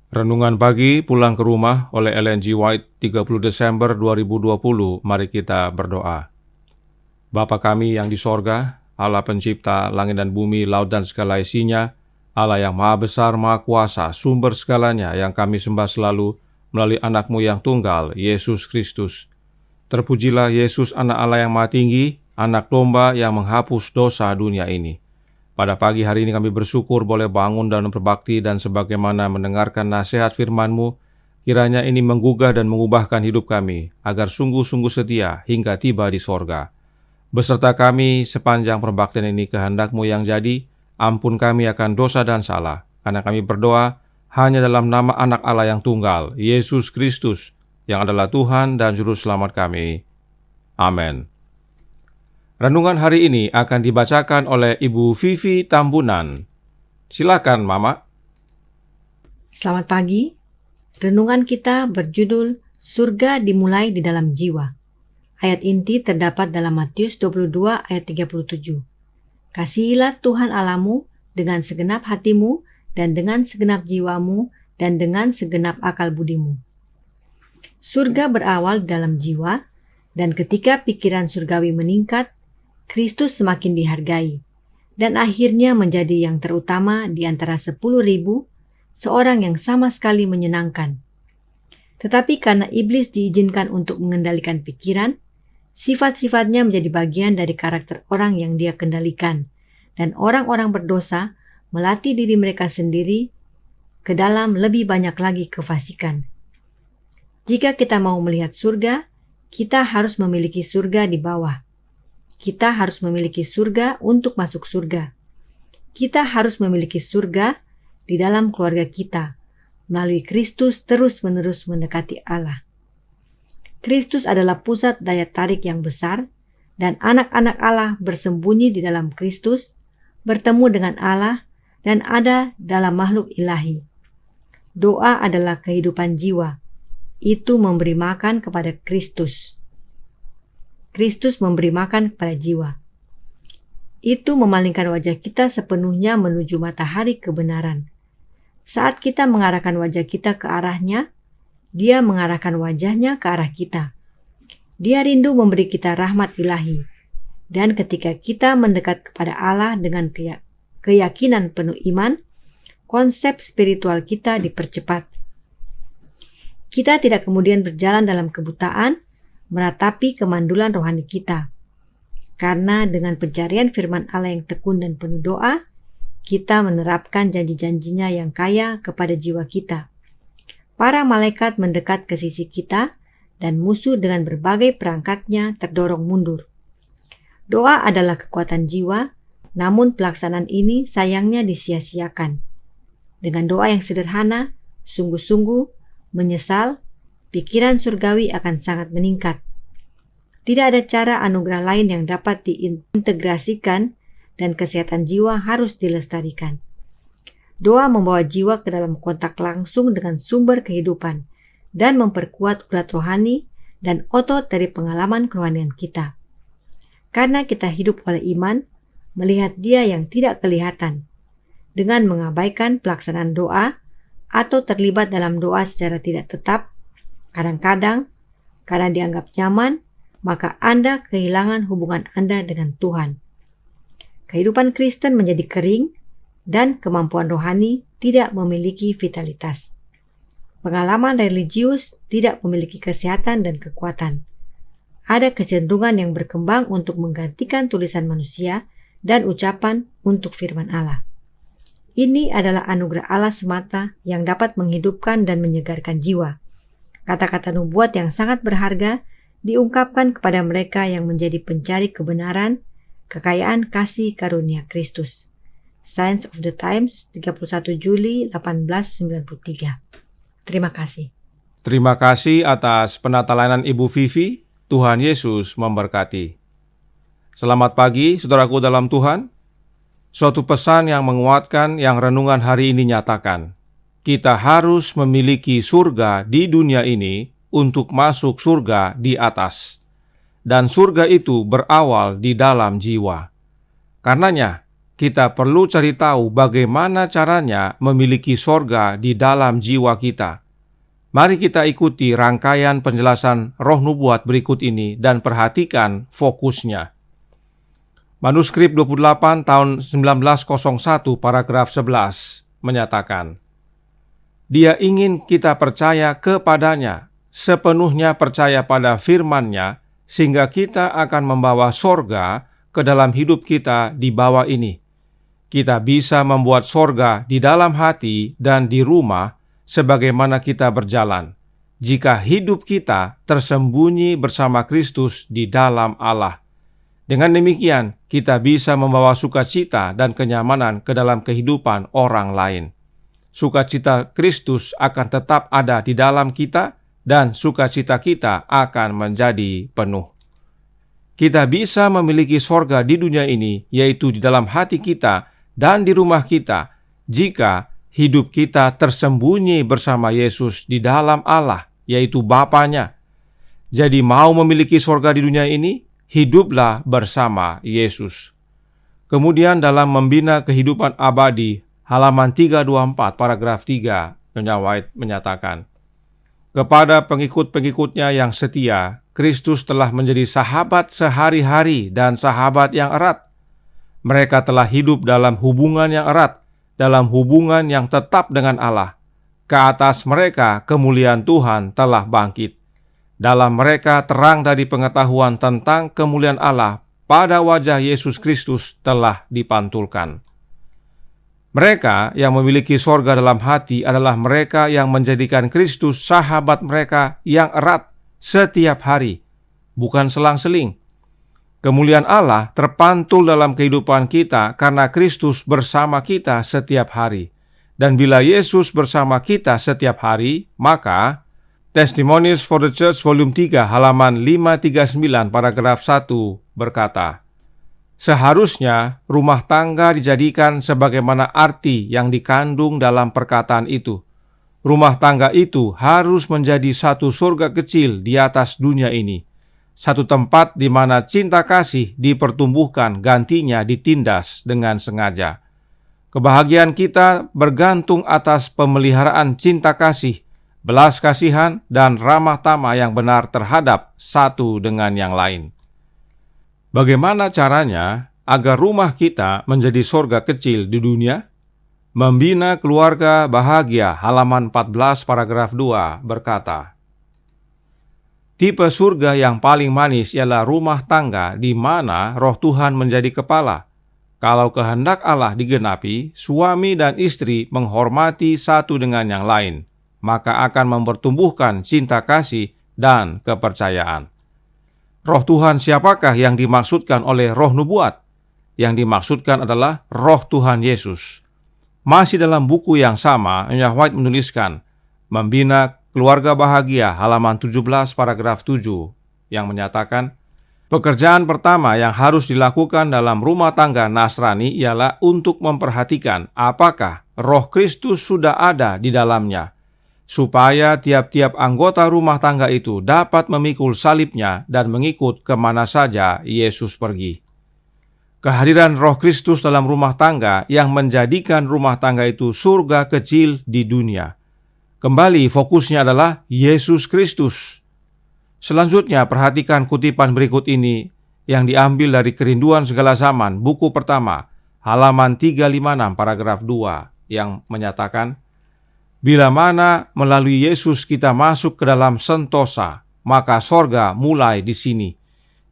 Renungan pagi pulang ke rumah oleh Ellen G. White 30 Desember 2020. Mari kita berdoa. Bapa kami yang di sorga, Allah pencipta langit dan bumi, laut dan segala isinya, Allah yang maha besar, maha kuasa, sumber segalanya yang kami sembah selalu melalui anak-Mu yang tunggal, Yesus Kristus. Terpujilah Yesus, anak Allah yang maha tinggi, anak domba yang menghapus dosa dunia ini. Pada pagi hari ini kami bersyukur boleh bangun dan berbakti dan sebagaimana mendengarkan nasihat firman-Mu, kiranya ini menggugah dan mengubahkan hidup kami, agar sungguh-sungguh setia hingga tiba di sorga. Beserta kami sepanjang perbaktian ini kehendak-Mu yang jadi, ampun kami akan dosa dan salah, karena kami berdoa hanya dalam nama anak Allah yang tunggal, Yesus Kristus, yang adalah Tuhan dan Juru Selamat kami. Amin. Renungan hari ini akan dibacakan oleh Ibu Vivi Tambunan. Silakan, Mama. Selamat pagi. Renungan kita berjudul Surga dimulai di dalam jiwa. Ayat inti terdapat dalam Matius 22 ayat 37. Kasihilah Tuhan Allahmu dengan segenap hatimu dan dengan segenap jiwamu dan dengan segenap akal budimu. Surga berawal di dalam jiwa, dan ketika pikiran surgawi meningkat, Kristus semakin dihargai, dan akhirnya menjadi yang terutama di antara 10.000, seorang yang sama sekali menyenangkan. Tetapi karena iblis diizinkan untuk mengendalikan pikiran, sifat-sifatnya menjadi bagian dari karakter orang yang dia kendalikan, dan orang-orang berdosa melatih diri mereka sendiri ke dalam lebih banyak lagi kefasikan. Jika kita mau melihat surga, kita harus memiliki surga di bawah. Kita harus memiliki surga untuk masuk surga. Kita harus memiliki surga di dalam keluarga kita, melalui Kristus terus-menerus mendekati Allah. Kristus adalah pusat daya tarik yang besar, dan anak-anak Allah bersembunyi di dalam Kristus, bertemu dengan Allah, dan ada dalam makhluk ilahi. Doa adalah kehidupan jiwa. Itu memberi makan kepada Kristus. Kristus memberi makan kepada jiwa. Itu memalingkan wajah kita sepenuhnya menuju matahari kebenaran. Saat kita mengarahkan wajah kita ke arahnya, Dia mengarahkan wajahnya ke arah kita. Dia rindu memberi kita rahmat ilahi. Dan ketika kita mendekat kepada Allah dengan keyakinan penuh iman, konsep spiritual kita dipercepat. Kita tidak kemudian berjalan dalam kebutaan, meratapi kemandulan rohani kita. Karena dengan pencarian firman Allah yang tekun dan penuh doa, kita menerapkan janji-janjinya yang kaya kepada jiwa kita. Para malaikat mendekat ke sisi kita, dan musuh dengan berbagai perangkatnya terdorong mundur. Doa adalah kekuatan jiwa, namun pelaksanaan ini sayangnya disia-siakan. Dengan doa yang sederhana, sungguh-sungguh, menyesal, pikiran surgawi akan sangat meningkat. Tidak ada cara anugerah lain yang dapat diintegrasikan, dan kesehatan jiwa harus dilestarikan. Doa membawa jiwa ke dalam kontak langsung dengan sumber kehidupan dan memperkuat urat rohani dan otot dari pengalaman kerohanian kita. Karena kita hidup oleh iman, melihat Dia yang tidak kelihatan, dengan mengabaikan pelaksanaan doa atau terlibat dalam doa secara tidak tetap, kadang-kadang karena dianggap nyaman, maka Anda kehilangan hubungan Anda dengan Tuhan. Kehidupan Kristen menjadi kering dan kemampuan rohani tidak memiliki vitalitas. Pengalaman religius tidak memiliki kesehatan dan kekuatan. Ada kecenderungan yang berkembang untuk menggantikan tulisan manusia dan ucapan untuk firman Allah. Ini adalah anugerah Allah semata yang dapat menghidupkan dan menyegarkan jiwa. Kata-kata nubuat yang sangat berharga diungkapkan kepada mereka yang menjadi pencari kebenaran, kekayaan kasih karunia Kristus. Signs of the Times, 31 Juli 1893. Terima kasih. Terima kasih atas penata-layanan Ibu Vivi. Tuhan Yesus memberkati. Selamat pagi, saudaraku dalam Tuhan. Suatu pesan yang menguatkan yang renungan hari ini nyatakan. Kita harus memiliki surga di dunia ini untuk masuk surga di atas. Dan surga itu berawal di dalam jiwa. Karenanya, kita perlu cari tahu bagaimana caranya memiliki sorga di dalam jiwa kita. Mari kita ikuti rangkaian penjelasan roh nubuat berikut ini dan perhatikan fokusnya. Manuskrip 28 tahun 1901 paragraf 11 menyatakan, Dia ingin kita percaya kepadanya, sepenuhnya percaya pada firman-Nya, sehingga kita akan membawa sorga ke dalam hidup kita di bawah ini. Kita bisa membuat sorga di dalam hati dan di rumah sebagaimana kita berjalan, jika hidup kita tersembunyi bersama Kristus di dalam Allah. Dengan demikian, kita bisa membawa sukacita dan kenyamanan ke dalam kehidupan orang lain. Sukacita Kristus akan tetap ada di dalam kita, dan sukacita kita akan menjadi penuh. Kita bisa memiliki sorga di dunia ini, yaitu di dalam hati kita dan di rumah kita, jika hidup kita tersembunyi bersama Yesus di dalam Allah, yaitu Bapa-Nya. Jadi mau memiliki sorga di dunia ini, hiduplah bersama Yesus. Kemudian dalam Membina Kehidupan Abadi, halaman 324, paragraf 3, Nyonya White menyatakan, kepada pengikut-pengikutnya yang setia, Kristus telah menjadi sahabat sehari-hari dan sahabat yang erat. Mereka telah hidup dalam hubungan yang erat, dalam hubungan yang tetap dengan Allah. Ke atas mereka kemuliaan Tuhan telah bangkit. Dalam mereka terang dari pengetahuan tentang kemuliaan Allah pada wajah Yesus Kristus telah dipantulkan. Mereka yang memiliki sorga dalam hati adalah mereka yang menjadikan Kristus sahabat mereka yang erat setiap hari, bukan selang-seling. Kemuliaan Allah terpantul dalam kehidupan kita karena Kristus bersama kita setiap hari. Dan bila Yesus bersama kita setiap hari, maka Testimonies for the Church volume 3 halaman 539 paragraf 1 berkata, seharusnya rumah tangga dijadikan sebagaimana arti yang dikandung dalam perkataan itu. Rumah tangga itu harus menjadi satu surga kecil di atas dunia ini. Satu tempat di mana cinta kasih dipertumbuhkan, gantinya ditindas dengan sengaja. Kebahagiaan kita bergantung atas pemeliharaan cinta kasih, belas kasihan, dan ramah tamah yang benar terhadap satu dengan yang lain. Bagaimana caranya agar rumah kita menjadi surga kecil di dunia? Membina Keluarga Bahagia, halaman 14 paragraf 2 berkata, tipe surga yang paling manis ialah rumah tangga di mana Roh Tuhan menjadi kepala. Kalau kehendak Allah digenapi, suami dan istri menghormati satu dengan yang lain, maka akan mempertumbuhkan cinta kasih dan kepercayaan. Roh Tuhan siapakah yang dimaksudkan oleh roh nubuat? Yang dimaksudkan adalah Roh Tuhan Yesus. Masih dalam buku yang sama, Nyonya White menuliskan, Membina Keluarga Bahagia, halaman 17 paragraf 7, yang menyatakan, pekerjaan pertama yang harus dilakukan dalam rumah tangga Nasrani ialah untuk memperhatikan apakah Roh Kristus sudah ada di dalamnya, supaya tiap-tiap anggota rumah tangga itu dapat memikul salibnya dan mengikut kemana saja Yesus pergi. Kehadiran Roh Kristus dalam rumah tangga yang menjadikan rumah tangga itu surga kecil di dunia. Kembali fokusnya adalah Yesus Kristus. Selanjutnya perhatikan kutipan berikut ini yang diambil dari Kerinduan Segala Zaman, buku pertama, halaman 356 paragraf 2, yang menyatakan, bila mana melalui Yesus kita masuk ke dalam sentosa, maka sorga mulai di sini.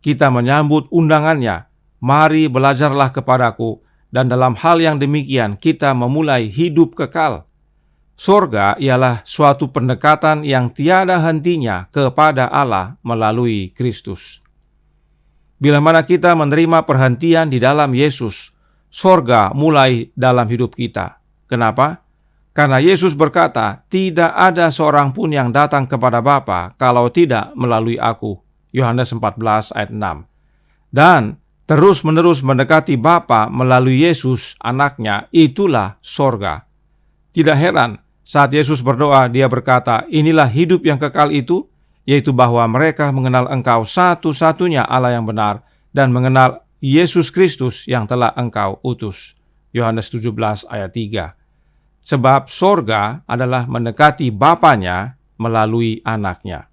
Kita menyambut undangannya, mari belajarlah kepadaku, dan dalam hal yang demikian kita memulai hidup kekal. Sorga ialah suatu pendekatan yang tiada hentinya kepada Allah melalui Kristus. Bila mana kita menerima perhentian di dalam Yesus, sorga mulai dalam hidup kita. Kenapa? Karena Yesus berkata, tidak ada seorang pun yang datang kepada Bapa kalau tidak melalui aku. Yohanes 14 ayat 6. Dan terus-menerus mendekati Bapa melalui Yesus, anaknya, itulah sorga. Tidak heran, saat Yesus berdoa, dia berkata, inilah hidup yang kekal itu, yaitu bahwa mereka mengenal Engkau satu-satunya Allah yang benar, dan mengenal Yesus Kristus yang telah Engkau utus. Yohanes 17 ayat 3. Sebab sorga adalah mendekati Bapanya melalui anaknya.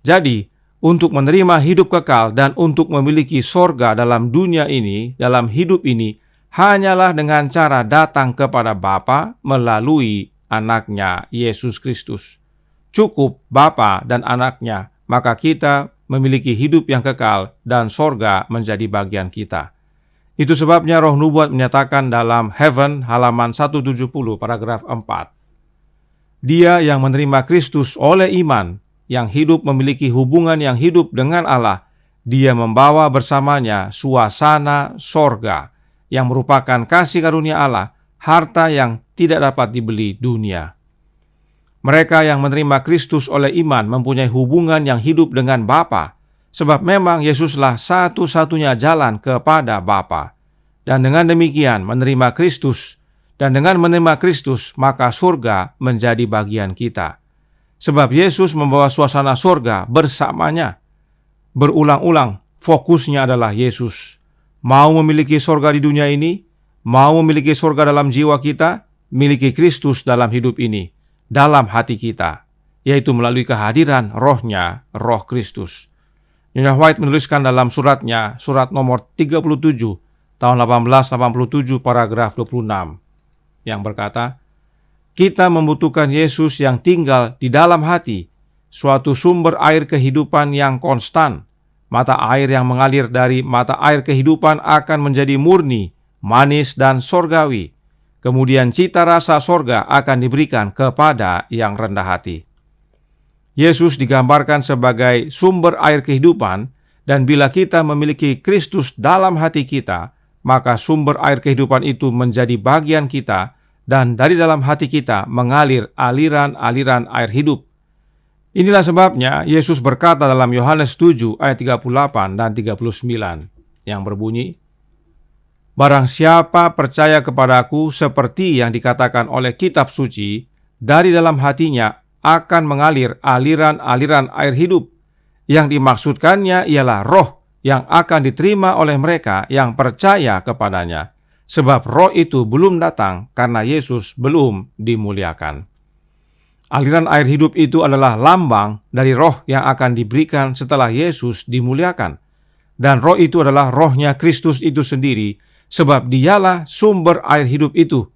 Jadi, untuk menerima hidup kekal dan untuk memiliki sorga dalam dunia ini, dalam hidup ini, hanyalah dengan cara datang kepada Bapa melalui anaknya Yesus Kristus. Cukup Bapa dan anaknya, maka kita memiliki hidup yang kekal dan sorga menjadi bagian kita. Itu sebabnya Roh Nubuat menyatakan dalam Heaven halaman 170 paragraf 4. Dia yang menerima Kristus oleh iman, yang hidup memiliki hubungan yang hidup dengan Allah, dia membawa bersamanya suasana sorga yang merupakan kasih karunia Allah, harta yang tidak dapat dibeli dunia. Mereka yang menerima Kristus oleh iman mempunyai hubungan yang hidup dengan Bapa, sebab memang Yesuslah satu-satunya jalan kepada Bapa. Dan dengan demikian menerima Kristus, dan dengan menerima Kristus maka surga menjadi bagian kita. Sebab Yesus membawa suasana surga bersamanya. Berulang-ulang fokusnya adalah Yesus. Mau memiliki surga di dunia ini, mau memiliki surga dalam jiwa kita, miliki Kristus dalam hidup ini, dalam hati kita, yaitu melalui kehadiran Roh-Nya, Roh Kristus. Nyonya White menuliskan dalam suratnya, surat nomor 37 tahun 1887 paragraf 26 yang berkata, kita membutuhkan Yesus yang tinggal di dalam hati, suatu sumber air kehidupan yang konstan. Mata air yang mengalir dari mata air kehidupan akan menjadi murni, manis dan sorgawi. Kemudian cita rasa sorga akan diberikan kepada yang rendah hati. Yesus digambarkan sebagai sumber air kehidupan, dan bila kita memiliki Kristus dalam hati kita, maka sumber air kehidupan itu menjadi bagian kita, dan dari dalam hati kita mengalir aliran-aliran air hidup. Inilah sebabnya Yesus berkata dalam Yohanes 7 ayat 38 dan 39 yang berbunyi, barang siapa percaya kepadaku seperti yang dikatakan oleh kitab suci, dari dalam hatinya akan mengalir aliran-aliran air hidup. Yang dimaksudkannya ialah roh yang akan diterima oleh mereka yang percaya kepadanya. Sebab roh itu belum datang karena Yesus belum dimuliakan. Aliran air hidup itu adalah lambang dari roh yang akan diberikan setelah Yesus dimuliakan. Dan roh itu adalah rohnya Kristus itu sendiri, sebab dialah sumber air hidup itu.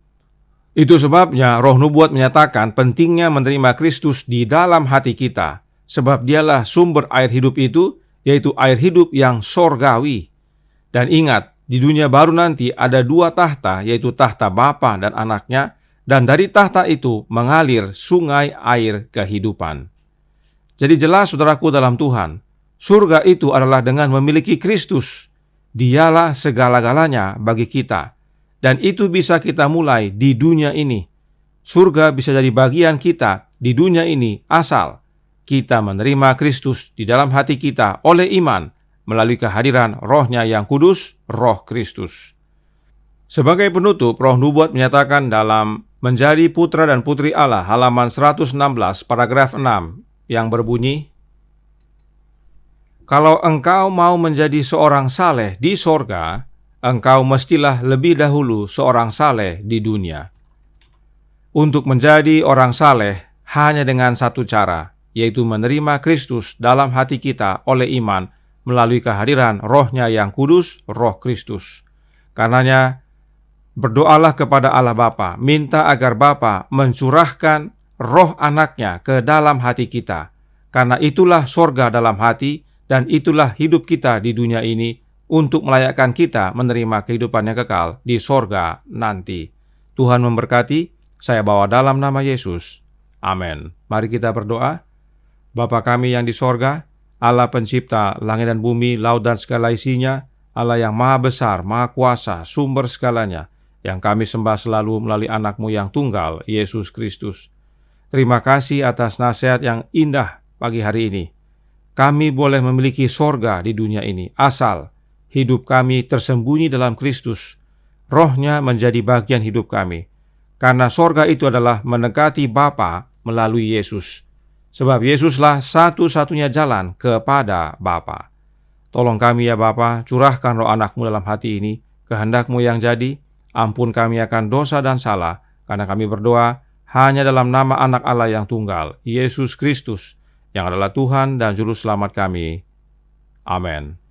Itu sebabnya Roh Nubuat menyatakan pentingnya menerima Kristus di dalam hati kita, sebab dialah sumber air hidup itu, yaitu air hidup yang sorgawi. Dan ingat, di dunia baru nanti ada dua tahta, yaitu tahta Bapa dan anaknya, dan dari tahta itu mengalir sungai air kehidupan. Jadi jelas saudaraku dalam Tuhan, surga itu adalah dengan memiliki Kristus. Dialah segala-galanya bagi kita. Dan itu bisa kita mulai di dunia ini. Surga bisa jadi bagian kita di dunia ini asal kita menerima Kristus di dalam hati kita oleh iman melalui kehadiran Roh-Nya yang kudus, Roh Kristus. Sebagai penutup, Roh Nubuat menyatakan dalam Menjadi Putra dan Putri Allah halaman 116 paragraf 6 yang berbunyi, kalau engkau mau menjadi seorang saleh di sorga, engkau mestilah lebih dahulu seorang saleh di dunia. Untuk menjadi orang saleh hanya dengan satu cara, yaitu menerima Kristus dalam hati kita oleh iman melalui kehadiran Roh-Nya yang kudus, Roh Kristus. Karenanya, berdoalah kepada Allah Bapa, minta agar Bapa mencurahkan Roh Anaknya ke dalam hati kita. Karena itulah sorga dalam hati, dan itulah hidup kita di dunia ini untuk melayakkan kita menerima kehidupan yang kekal di sorga nanti. Tuhan memberkati, saya bawa dalam nama Yesus. Amin. Mari kita berdoa. Bapa kami yang di sorga, Allah pencipta langit dan bumi, laut dan segala isinya, Allah yang maha besar, maha kuasa, sumber segalanya, yang kami sembah selalu melalui anak-Mu yang tunggal, Yesus Kristus. Terima kasih atas nasihat yang indah pagi hari ini. Kami boleh memiliki sorga di dunia ini, asal hidup kami tersembunyi dalam Kristus. Roh-Nya menjadi bagian hidup kami. Karena sorga itu adalah mendekati Bapa melalui Yesus. Sebab Yesuslah satu-satunya jalan kepada Bapa. Tolong kami ya Bapa, curahkan roh anak-Mu dalam hati ini, kehendak-Mu yang jadi, Ampun kami akan dosa dan salah, karena kami berdoa hanya dalam nama Anak Allah yang tunggal, Yesus Kristus, yang adalah Tuhan dan Juru Selamat kami. Amin.